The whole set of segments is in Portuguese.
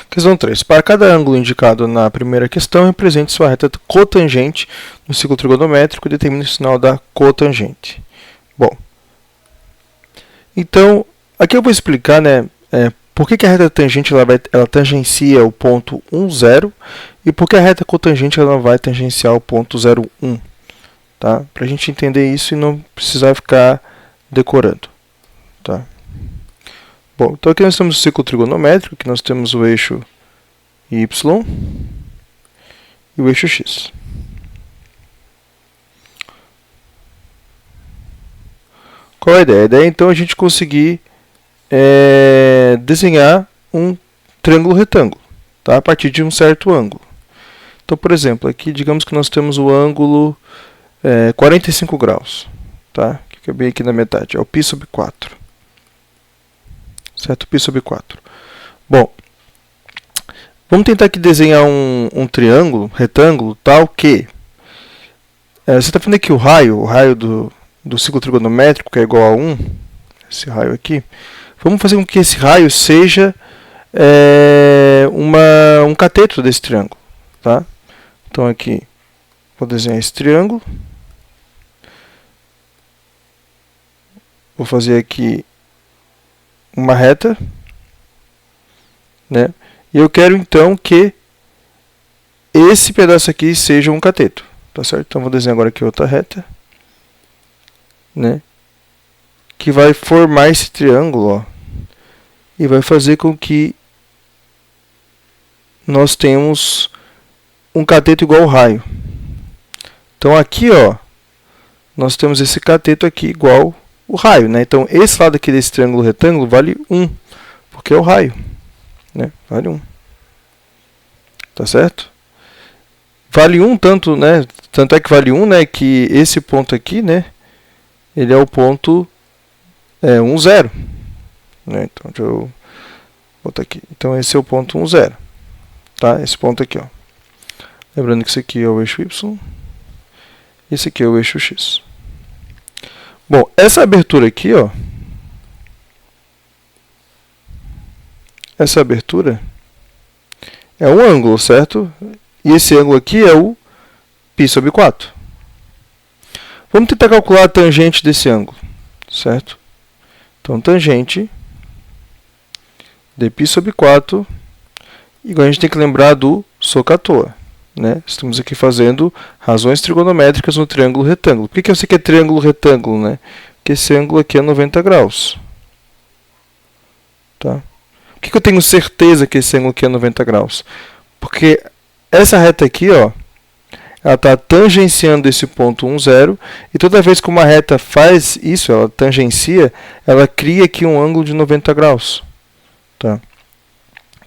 Questão 3. Para cada ângulo indicado na primeira questão, represente sua reta cotangente no ciclo trigonométrico e determine o sinal da cotangente. Bom, então, aqui eu vou explicar, né, por que a reta tangente ela tangencia o ponto 1, 0 e por que a reta cotangente ela vai tangenciar o ponto 0, 1. Tá? Para a gente entender isso e não precisar ficar decorando. Tá? Bom, então aqui nós temos o ciclo trigonométrico, que nós temos o eixo y e o eixo x. Qual é a ideia? A ideia é então a gente conseguir desenhar um triângulo retângulo, tá? A partir de um certo ângulo. Então, por exemplo, aqui digamos que nós temos o ângulo 45 graus, tá? Que é bem aqui na metade, é o π sobre 4. Certo? Π sobre 4. Bom, vamos tentar aqui desenhar um triângulo, retângulo, tal que... você está vendo aqui o raio do ciclo trigonométrico, que é igual a 1, esse raio aqui. Vamos fazer com que esse raio seja um cateto desse triângulo. Tá? Então aqui, vou desenhar esse triângulo. Vou fazer aqui uma reta, né? E eu quero então que esse pedaço aqui seja um cateto, tá certo? Então vou desenhar agora aqui outra reta, né? Que vai formar esse triângulo, ó, e vai fazer com que nós tenhamos um cateto igual ao raio. Então aqui, ó, nós temos esse cateto aqui igual o raio, né? Então esse lado aqui desse triângulo retângulo vale 1, porque é o raio, né? Vale 1. Tá certo? Vale 1 tanto, né? Tanto é que vale 1, né, que esse ponto aqui, né, ele é o ponto 1, 0, né? Então deixa eu botar aqui. Então esse é o ponto 1, 0. Tá? Esse ponto aqui, ó. Lembrando que esse aqui é o eixo y, esse aqui é o eixo x. Bom, essa abertura aqui, ó, essa abertura é um ângulo, certo? E esse ângulo aqui é o π sobre 4. Vamos tentar calcular a tangente desse ângulo, certo? Então, tangente de π sobre 4, igual a gente tem que lembrar do SOHCAHTOA, né? Estamos aqui fazendo razões trigonométricas no triângulo retângulo. Por que eu sei que é triângulo retângulo, né? Porque esse ângulo aqui é 90 graus. Tá? Por que eu tenho certeza que esse ângulo aqui é 90 graus? Porque essa reta aqui, ó, ela está tangenciando esse ponto 1, 0, e toda vez que uma reta faz isso, ela tangencia, ela cria aqui um ângulo de 90 graus. Tá?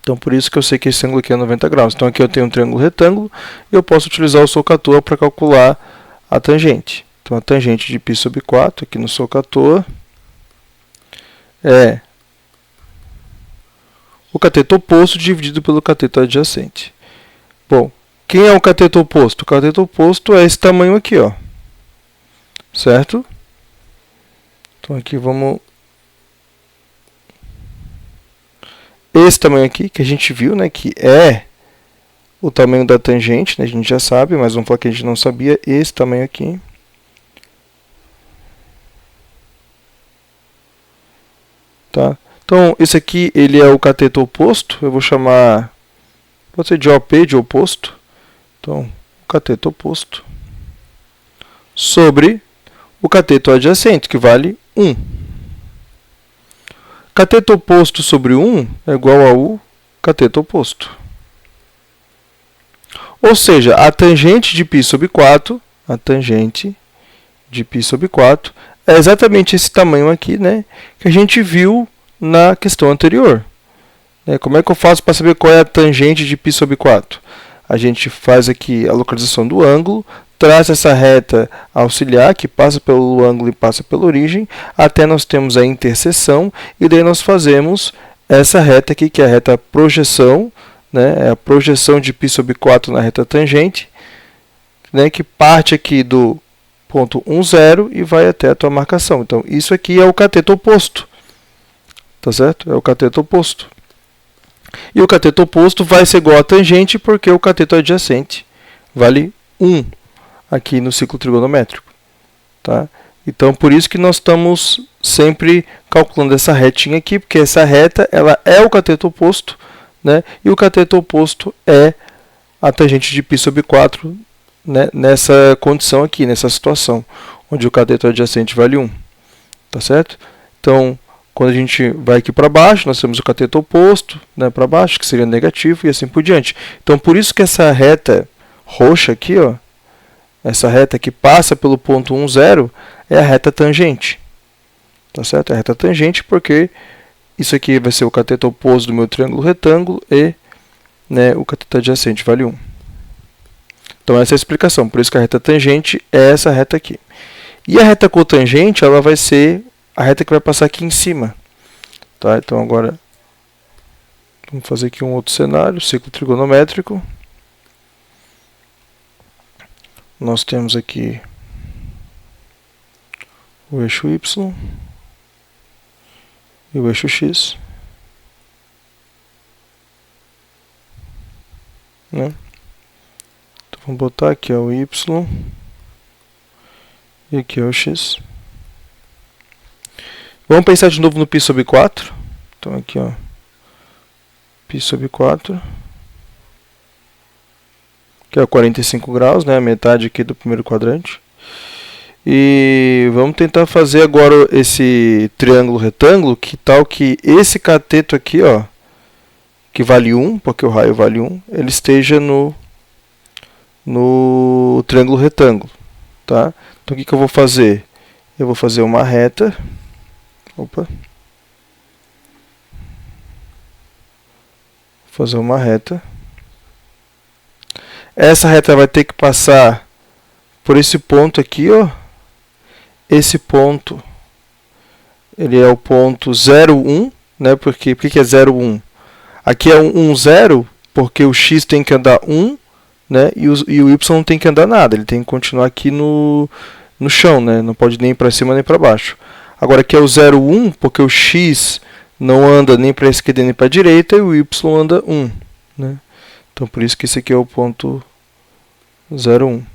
Então, por isso que eu sei que esse ângulo aqui é 90 graus. Então, aqui eu tenho um triângulo retângulo e eu posso utilizar o SOHCAHTOA para calcular a tangente. Então, a tangente de π sobre 4, aqui no SOHCAHTOA, é o cateto oposto dividido pelo cateto adjacente. Bom, quem é o cateto oposto? O cateto oposto é esse tamanho aqui, ó. Certo? Então, aqui vamos... Esse tamanho aqui, que a gente viu, né, que é o tamanho da tangente, né, a gente já sabe, mas vamos falar que a gente não sabia, esse tamanho aqui. Tá? Então, esse aqui, ele é o cateto oposto, eu vou chamar, pode ser de OP, de oposto. Então, o cateto oposto sobre o cateto adjacente, que vale 1. Cateto oposto sobre 1 é igual ao cateto oposto. Ou seja, a tangente de π sobre 4, a tangente de π sobre 4 é exatamente esse tamanho aqui, né, que a gente viu na questão anterior. Como é que eu faço para saber qual é a tangente de π sobre 4? A gente faz aqui a localização do ângulo, traz essa reta auxiliar, que passa pelo ângulo e passa pela origem, até nós temos a interseção, e daí nós fazemos essa reta aqui, que é a reta projeção, né? É a projeção de π sobre 4 na reta tangente, né? Que parte aqui do ponto 1, 0 e vai até a tua marcação. Então, isso aqui é o cateto oposto. Tá certo? É o cateto oposto. E o cateto oposto vai ser igual a tangente, porque o cateto adjacente vale 1 aqui no ciclo trigonométrico. Tá? Então, por isso que nós estamos sempre calculando essa retinha aqui, porque essa reta ela é o cateto oposto, né? E o cateto oposto é a tangente de π sobre 4, né? Nessa condição aqui, nessa situação, onde o cateto adjacente vale 1. Tá certo? Então, quando a gente vai aqui para baixo, nós temos o cateto oposto, né, para baixo, que seria negativo, e assim por diante. Então, por isso que essa reta roxa aqui, ó, essa reta que passa pelo ponto 1, 0, é a reta tangente. Tá certo? É a reta tangente porque isso aqui vai ser o cateto oposto do meu triângulo retângulo e, né, o cateto adjacente vale 1. Então, essa é a explicação. Por isso que a reta tangente é essa reta aqui. E a reta cotangente, ela vai ser a reta que vai passar aqui em cima. Tá? Então, agora, vamos fazer aqui um outro cenário, ciclo trigonométrico. Nós temos aqui o eixo Y e o eixo X. Né? Então, vamos botar aqui ó, o Y e aqui é o X. Vamos pensar de novo no π sobre 4. Então, aqui, ó, π sobre 4, que é 45 graus, né, a metade aqui do primeiro quadrante. E vamos tentar fazer agora esse triângulo retângulo, que tal que esse cateto aqui, ó, que vale 1, porque o raio vale 1, ele esteja no triângulo retângulo. Tá? Então, o que eu vou fazer? Eu vou fazer uma reta. Opa. Fazer uma reta. Essa reta vai ter que passar por esse ponto aqui, ó. Esse ponto, ele é o ponto 0, 1, né? Por que é 0, 1? Aqui é 1, 0, porque o x tem que andar 1, né? E o y não tem que andar nada, ele tem que continuar aqui no chão, né? Não pode nem ir para cima nem para baixo. Agora aqui é o 0, 1, porque o x não anda nem para a esquerda nem para a direita e o y anda 1. Né? Então, por isso que esse aqui é o ponto 0, 1.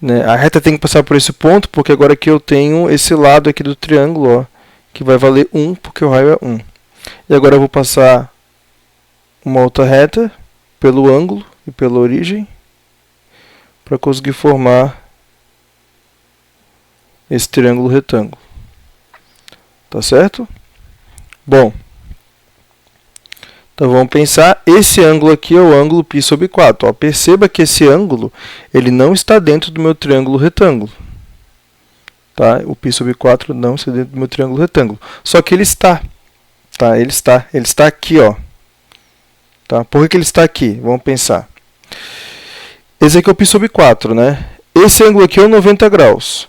Né? A reta tem que passar por esse ponto, porque agora aqui eu tenho esse lado aqui do triângulo, ó, que vai valer 1, porque o raio é 1. E agora eu vou passar uma outra reta pelo ângulo e pela origem, para conseguir formar esse triângulo retângulo. Tá certo? Bom, então vamos pensar, esse ângulo aqui é o ângulo π sobre 4. Ó, perceba que esse ângulo ele não está dentro do meu triângulo retângulo. Tá? O π sobre 4 não está dentro do meu triângulo retângulo. Só que ele está. Tá? Ele está aqui. Ó. Tá? Por que ele está aqui? Vamos pensar. Esse aqui é o π sobre 4. Né? Esse ângulo aqui é o 90 graus.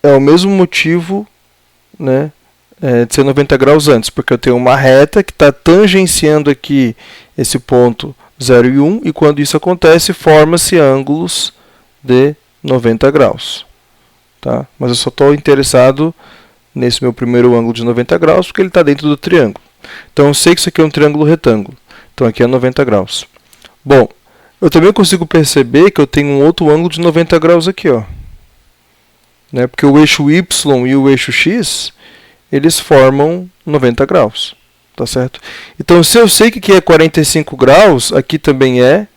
É o mesmo motivo, né, de ser 90 graus antes, porque eu tenho uma reta que está tangenciando aqui esse ponto 0 e 1, e quando isso acontece, forma-se ângulos de 90 graus. Tá? Mas eu só estou interessado nesse meu primeiro ângulo de 90 graus, porque ele está dentro do triângulo. Então, eu sei que isso aqui é um triângulo retângulo. Então, aqui é 90 graus. Bom, eu também consigo perceber que eu tenho um outro ângulo de 90 graus aqui, ó. Né? Porque o eixo Y e o eixo X, eles formam 90 graus. Tá certo? Então, se eu sei que aqui é 45 graus, aqui também é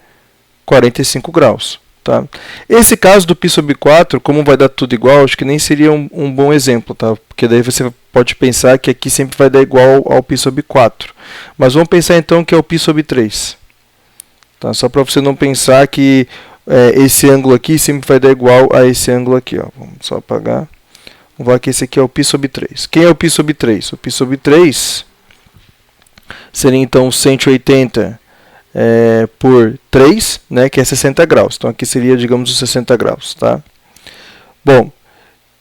45 graus. Tá? Esse caso do π sobre 4, como vai dar tudo igual, acho que nem seria um bom exemplo. Tá? Porque daí você pode pensar que aqui sempre vai dar igual ao π sobre 4. Mas vamos pensar então que é o π sobre 3. Tá? Só para você não pensar que esse ângulo aqui sempre vai dar igual a esse ângulo aqui. Ó. Vamos só apagar. Vamos ver que esse aqui é o π sobre 3. Quem é o π sobre 3? O π sobre 3 seria então 180 por 3, né, que é 60 graus. Então aqui seria, digamos, os 60 graus. Tá? Bom,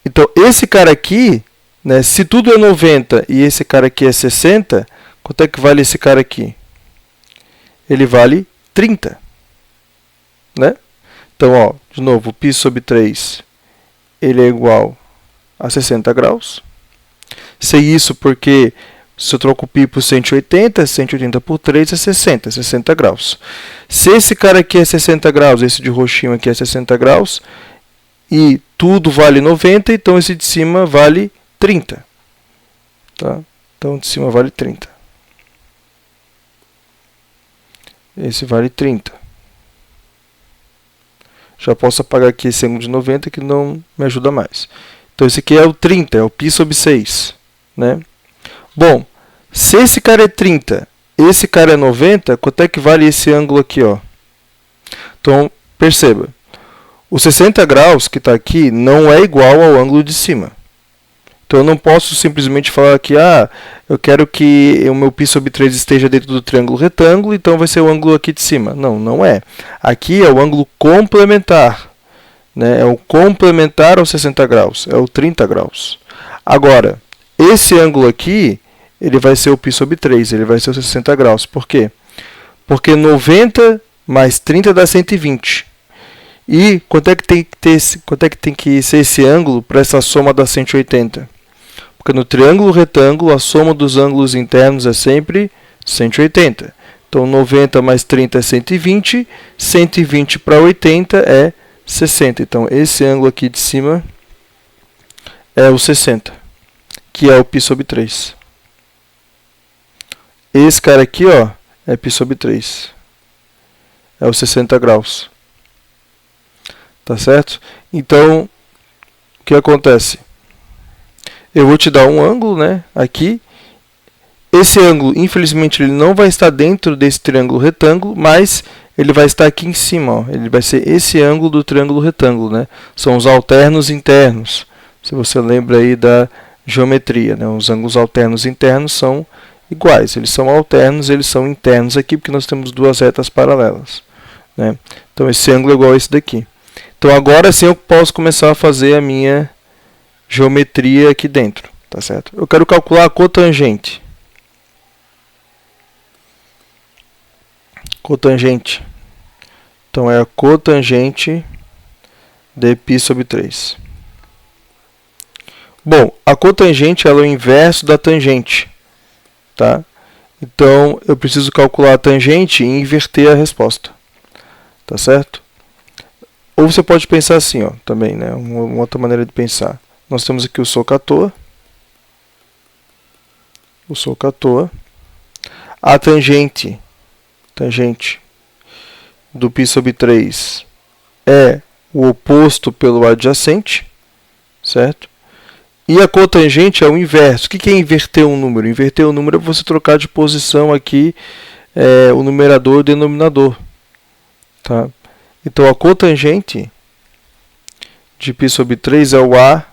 então esse cara aqui, né, se tudo é 90 e esse cara aqui é 60, quanto é que vale esse cara aqui? Ele vale 30. Né? Então, ó, de novo, o π sobre 3 ele é igual a 60 graus. Sei isso porque Se eu troco o π por 180, 180 por 3 é 60 graus. Se esse cara aqui é 60 graus, esse de roxinho aqui é 60 graus, e tudo vale 90, então esse de cima vale 30. Tá? Então, de cima vale 30. Esse vale 30. Já posso apagar aqui esse ângulo de 90, que não me ajuda mais. Então, esse aqui é o 30, é o π sobre 6. Né? Bom, se esse cara é 30, esse cara é 90, quanto é que vale esse ângulo aqui? Ó? Então, perceba. O 60 graus que está aqui não é igual ao ângulo de cima. Então, eu não posso simplesmente falar que eu quero que o meu π sobre 3 esteja dentro do triângulo retângulo, então vai ser o ângulo aqui de cima. Não, não é. Aqui é o ângulo complementar. Né? É o complementar aos 60 graus, é o 30 graus. Agora, esse ângulo aqui, ele vai ser o π sobre 3, ele vai ser os 60 graus. Por quê? Porque 90 mais 30 dá 120. E quanto é que tem que ser esse ângulo para essa soma dar 180? Porque no triângulo retângulo, a soma dos ângulos internos é sempre 180. Então, 90 mais 30 é 120, 120 para 80 é 60. Então, esse ângulo aqui de cima é o 60, que é o π sobre 3. Esse cara aqui, ó, é π sobre 3. É os 60 graus. Tá certo? Então, o que acontece? Eu vou te dar um ângulo, né, aqui. Esse ângulo, infelizmente, ele não vai estar dentro desse triângulo retângulo, mas ele vai estar aqui em cima. Ó. Ele vai ser esse ângulo do triângulo retângulo. Né? São os alternos internos. Se você lembra aí da geometria, né? Os ângulos alternos internos são iguais. Eles são alternos, eles são internos aqui, porque nós temos duas retas paralelas. Né? Então, esse ângulo é igual a esse daqui. Então, agora sim eu posso começar a fazer a minha geometria aqui dentro. Tá certo? Eu quero calcular a cotangente. Cotangente. Então, é a cotangente de π sobre 3. Bom, a cotangente ela é o inverso da tangente. Tá? Então, eu preciso calcular a tangente e inverter a resposta. Tá certo? Ou você pode pensar assim, ó, também, né? Uma outra maneira de pensar. Nós temos aqui o SOHCAHTOA. O SOHCAHTOA. A tangente do π sobre 3 é o oposto pelo adjacente, certo? E a cotangente é o inverso. O que é inverter um número? Inverter um número é você trocar de posição aqui o numerador e o denominador. Tá? Então, a cotangente de π sobre 3 é o A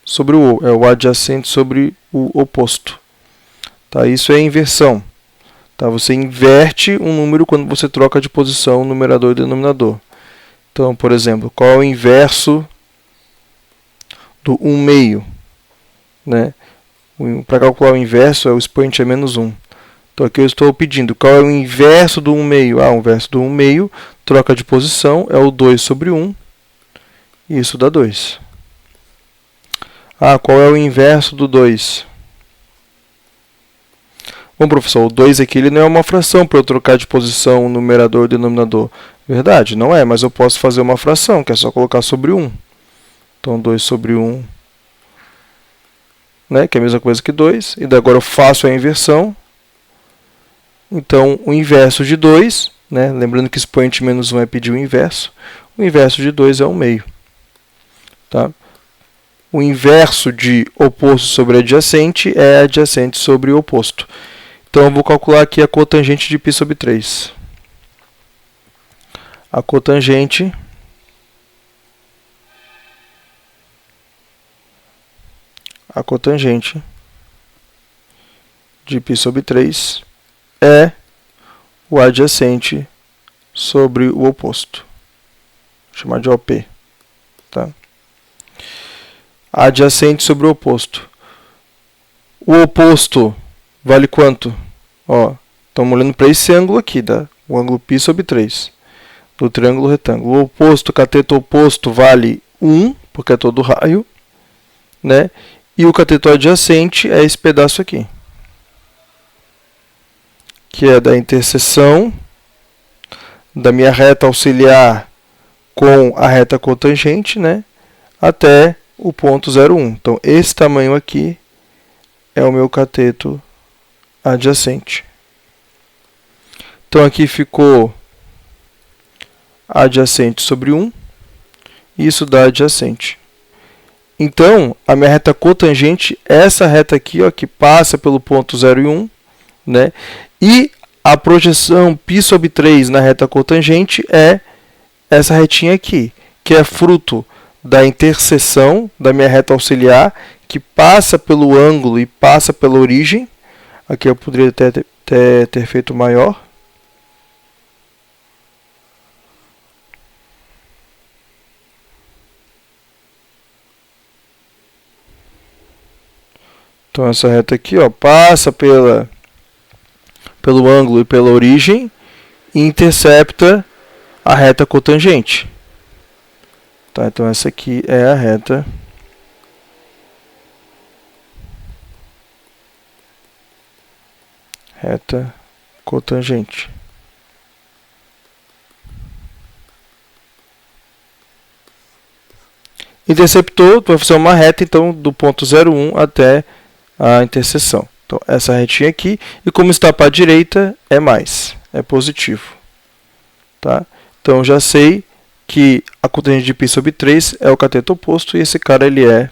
sobre o O, é o adjacente sobre o oposto. Tá? Isso é inversão. Tá? Você inverte um número quando você troca de posição o numerador e o denominador. Então, por exemplo, qual é o inverso do 1/2? Né? Para calcular o inverso, o expoente é menos 1. Então, aqui eu estou pedindo qual é o inverso do 1/2. O inverso do 1/2, troca de posição, é o 2 sobre 1. E isso dá 2. Qual é o inverso do 2? Bom, professor, o 2 aqui ele não é uma fração para eu trocar de posição o numerador e o denominador. Verdade, não é, mas eu posso fazer uma fração, que é só colocar sobre 1. Então, 2 sobre 1, né, que é a mesma coisa que 2. E daí agora eu faço a inversão. Então, o inverso de 2, né, lembrando que expoente menos 1 é pedir o inverso de 2 é 1/2. Tá? O inverso de oposto sobre adjacente é adjacente sobre oposto. Então, eu vou calcular aqui a cotangente de π sobre 3. A cotangente de π sobre 3 é o adjacente sobre o oposto. Vou chamar de OP. Tá? Adjacente sobre o oposto. O oposto vale quanto? Estamos olhando para esse ângulo aqui, tá? O ângulo π sobre 3 do triângulo retângulo. O oposto, cateto oposto, vale 1, porque é todo raio. Né? E o cateto adjacente é esse pedaço aqui. que é da interseção da minha reta auxiliar com a reta cotangente, né, até o ponto 0,1. Então, esse tamanho aqui é o meu cateto adjacente. Então, aqui ficou adjacente sobre 1, e isso dá adjacente. Então, a minha reta cotangente é essa reta aqui, ó, que passa pelo ponto 0 e 1, né? E a projeção π sobre 3 na reta cotangente é essa retinha aqui, que é fruto da interseção da minha reta auxiliar, que passa pelo ângulo e passa pela origem. Aqui eu poderia ter feito maior. Então, essa reta aqui, ó, passa pelo ângulo e pela origem e intercepta a reta cotangente. Tá, então, essa aqui é a reta cotangente. Interceptou, vai fazer uma reta, então, do ponto 0,1 até a interseção. Então, essa retinha aqui, e como está para a direita, é mais, é positivo. Tá? Então, já sei que a cotangente de π sobre 3 é o cateto oposto, e esse cara ele é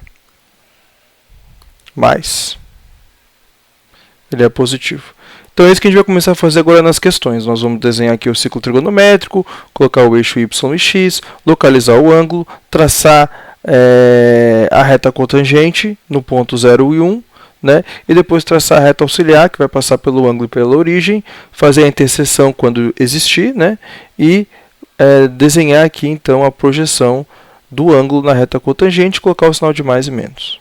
mais. Ele é positivo. Então, é isso que a gente vai começar a fazer agora nas questões. Nós vamos desenhar aqui o ciclo trigonométrico, colocar o eixo y e x, localizar o ângulo, traçar a reta cotangente no ponto 0 e 1, né? E depois traçar a reta auxiliar, que vai passar pelo ângulo e pela origem, fazer a interseção quando existir, né? E desenhar aqui, então, a projeção do ângulo na reta cotangente e colocar o sinal de mais e menos.